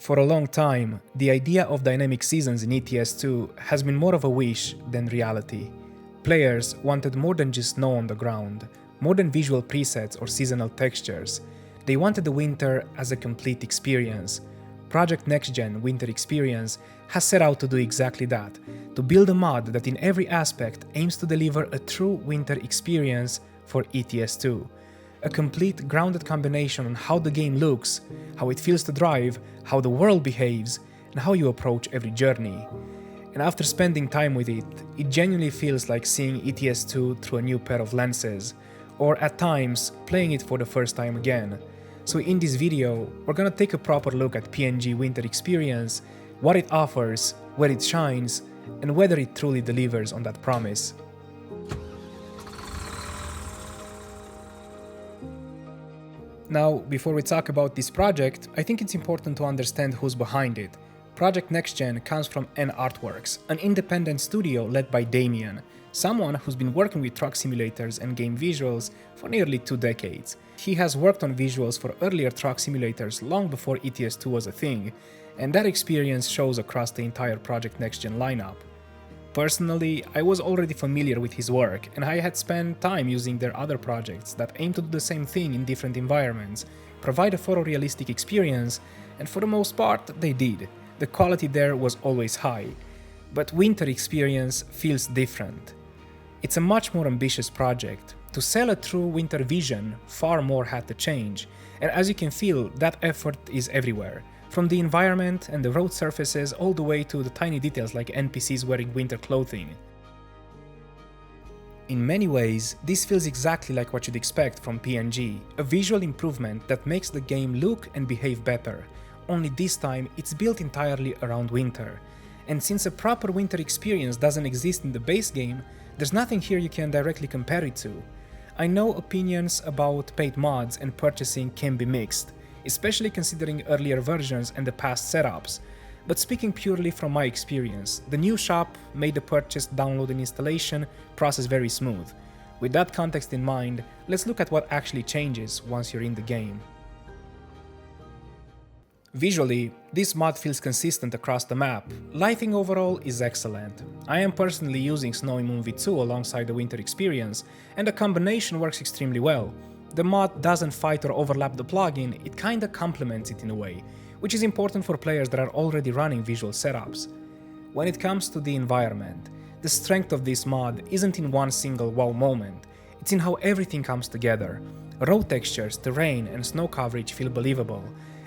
For a long time, the idea of dynamic seasons in ETS2 has been more of a wish than reality. Players wanted more than just snow on the ground, more than visual presets or seasonal textures. They wanted the winter as a complete experience. Project NextGen Winter Experience has set out to do exactly that, to build a mod that in every aspect aims to deliver a true winter experience for ETS2. A complete, grounded combination on how the game looks, how it feels to drive, how the world behaves, and how you approach every journey. And after spending time with it, it genuinely feels like seeing ETS2 through a new pair of lenses, or at times, playing it for the first time again. So in this video, we're gonna take a proper look at PNG Winter Experience, what it offers, where it shines, and whether it truly delivers on that promise. Now, before we talk about this project, I think it's important to understand who's behind it. Project NextGen comes from In Artworks, an independent studio led by Damien, someone who's been working with truck simulators and game visuals for nearly 2 decades. He has worked on visuals for earlier truck simulators long before ETS2 was a thing, and that experience shows across the entire Project NextGen lineup. Personally, I was already familiar with his work, and I had spent time using their other projects that aim to do the same thing in different environments, provide a photorealistic experience, and for the most part, they did. The quality there was always high. But Winter Experience feels different. It's a much more ambitious project. To sell a true winter vision, far more had to change, and as you can feel, that effort is everywhere. From the environment and the road surfaces all the way to the tiny details like NPCs wearing winter clothing. In many ways, this feels exactly like what you'd expect from PNG, a visual improvement that makes the game look and behave better, only this time it's built entirely around winter. And since a proper winter experience doesn't exist in the base game, there's nothing here you can directly compare it to. I know opinions about paid mods and purchasing can be mixed, especially considering earlier versions and the past setups, but speaking purely from my experience, the new shop made the purchase, download and installation process very smooth. With that context in mind, let's look at what actually changes once you're in the game. Visually, this mod feels consistent across the map. Lighting overall is excellent. I am personally using Snowy Moon V2 alongside the Winter Experience, and the combination works extremely well. The mod doesn't fight or overlap the plugin, it kinda complements it in a way, which is important for players that are already running visual setups. When it comes to the environment, the strength of this mod isn't in one single wow moment, it's in how everything comes together. Road textures, terrain and snow coverage feel believable,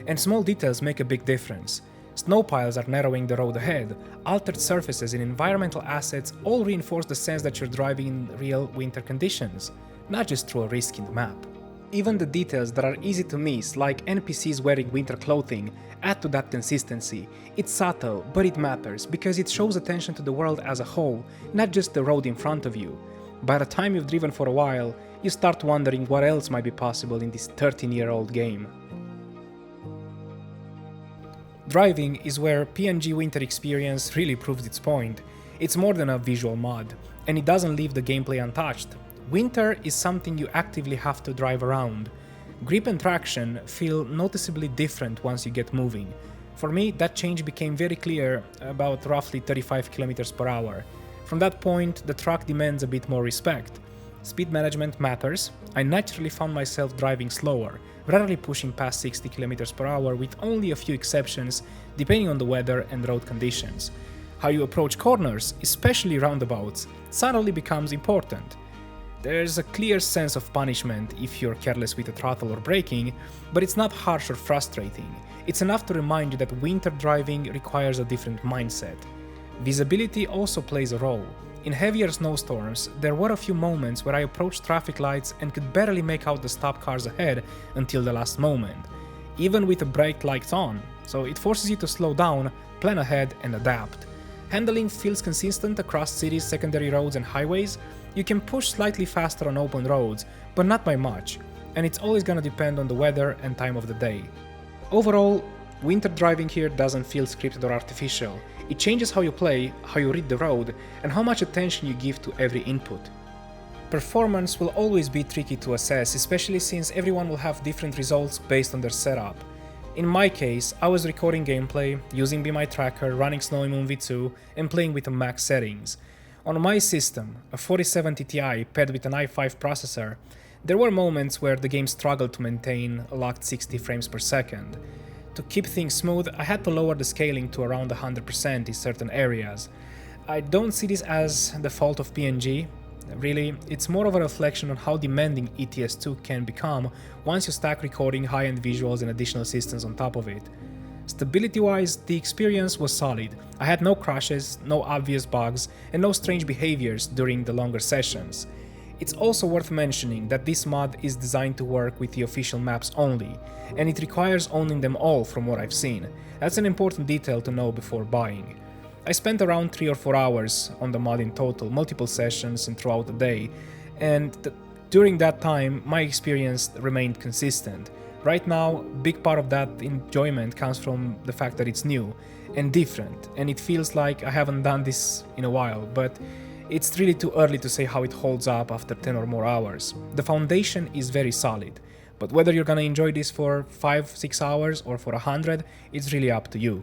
and small details make a big difference. Snow piles are narrowing the road ahead, altered surfaces and environmental assets all reinforce the sense that you're driving in real winter conditions, not just through a risk in the map. Even the details that are easy to miss, like NPCs wearing winter clothing, add to that consistency. It's subtle, but it matters, because it shows attention to the world as a whole, not just the road in front of you. By the time you've driven for a while, you start wondering what else might be possible in this 13-year-old game. Driving is where PNG Winter Experience really proves its point. It's more than a visual mod, and it doesn't leave the gameplay untouched. Winter is something you actively have to drive around. Grip and traction feel noticeably different once you get moving. For me, that change became very clear about roughly 35 km per hour. From that point, the truck demands a bit more respect. Speed management matters. I naturally found myself driving slower, rarely pushing past 60 km per hour with only a few exceptions depending on the weather and road conditions. How you approach corners, especially roundabouts, suddenly becomes important. There's a clear sense of punishment if you're careless with the throttle or braking, but it's not harsh or frustrating. It's enough to remind you that winter driving requires a different mindset. Visibility also plays a role. In heavier snowstorms, there were a few moments where I approached traffic lights and could barely make out the stop cars ahead until the last moment, even with the brake lights on, so it forces you to slow down, plan ahead and adapt. Handling feels consistent across cities, secondary roads and highways. You can push slightly faster on open roads, but not by much, and it's always gonna depend on the weather and time of the day. Overall, winter driving here doesn't feel scripted or artificial. It changes how you play, how you read the road, and how much attention you give to every input. Performance will always be tricky to assess, especially since everyone will have different results based on their setup. In my case, I was recording gameplay, using Be My Tracker, running Snowy Moon V2, and playing with the max settings. On my system, a 4070 Ti paired with an i5 processor, there were moments where the game struggled to maintain a locked 60 frames per second. To keep things smooth, I had to lower the scaling to around 100% in certain areas. I don't see this as the fault of PNG. Really, it's more of a reflection on how demanding ETS2 can become once you stack recording, high-end visuals and additional systems on top of it. Stability-wise, the experience was solid. I had no crashes, no obvious bugs, and no strange behaviors during the longer sessions. It's also worth mentioning that this mod is designed to work with the official maps only, and it requires owning them all from what I've seen. That's an important detail to know before buying. I spent around 3 or 4 hours on the mod in total, multiple sessions and throughout the day, and during that time my experience remained consistent. Right now, a big part of that enjoyment comes from the fact that it's new and different, and it feels like I haven't done this in a while, but it's really too early to say how it holds up after 10 or more hours. The foundation is very solid, but whether you're gonna enjoy this for 5-6 hours or for 100, it's really up to you.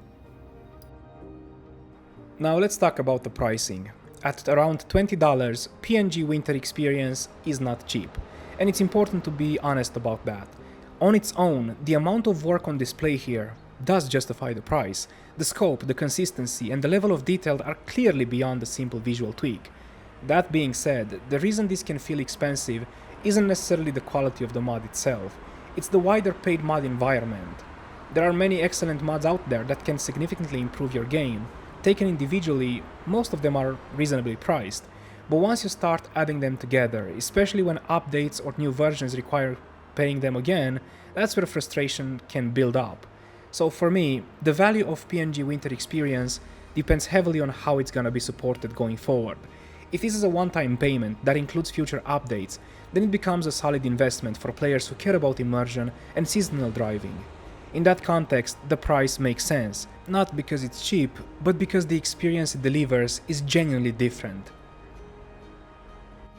Now let's talk about the pricing. At around $20, PNG Winter Experience is not cheap, and it's important to be honest about that. On its own, the amount of work on display here does justify the price. The scope, the consistency, and the level of detail are clearly beyond a simple visual tweak. That being said, the reason this can feel expensive isn't necessarily the quality of the mod itself, it's the wider paid mod environment. There are many excellent mods out there that can significantly improve your game. Taken individually, most of them are reasonably priced, but once you start adding them together, especially when updates or new versions require paying them again, that's where frustration can build up. So for me, the value of PNG Winter Experience depends heavily on how it's gonna be supported going forward. If this is a one-time payment that includes future updates, then it becomes a solid investment for players who care about immersion and seasonal driving. In that context, the price makes sense, not because it's cheap, but because the experience it delivers is genuinely different.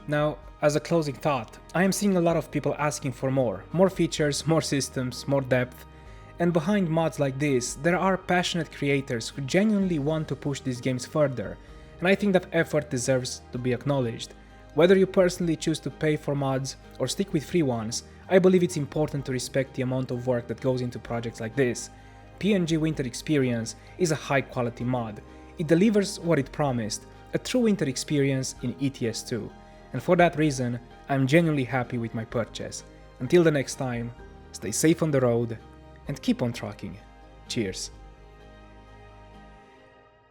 Now, as a closing thought, I am seeing a lot of people asking for more features, more systems, more depth, and behind mods like this, there are passionate creators who genuinely want to push these games further, and I think that effort deserves to be acknowledged. Whether you personally choose to pay for mods or stick with free ones, I believe it's important to respect the amount of work that goes into projects like this. PNG Winter Experience is a high-quality mod. It delivers what it promised, a true winter experience in ETS2. And for that reason, I'm genuinely happy with my purchase. Until the next time, stay safe on the road and keep on trucking. Cheers!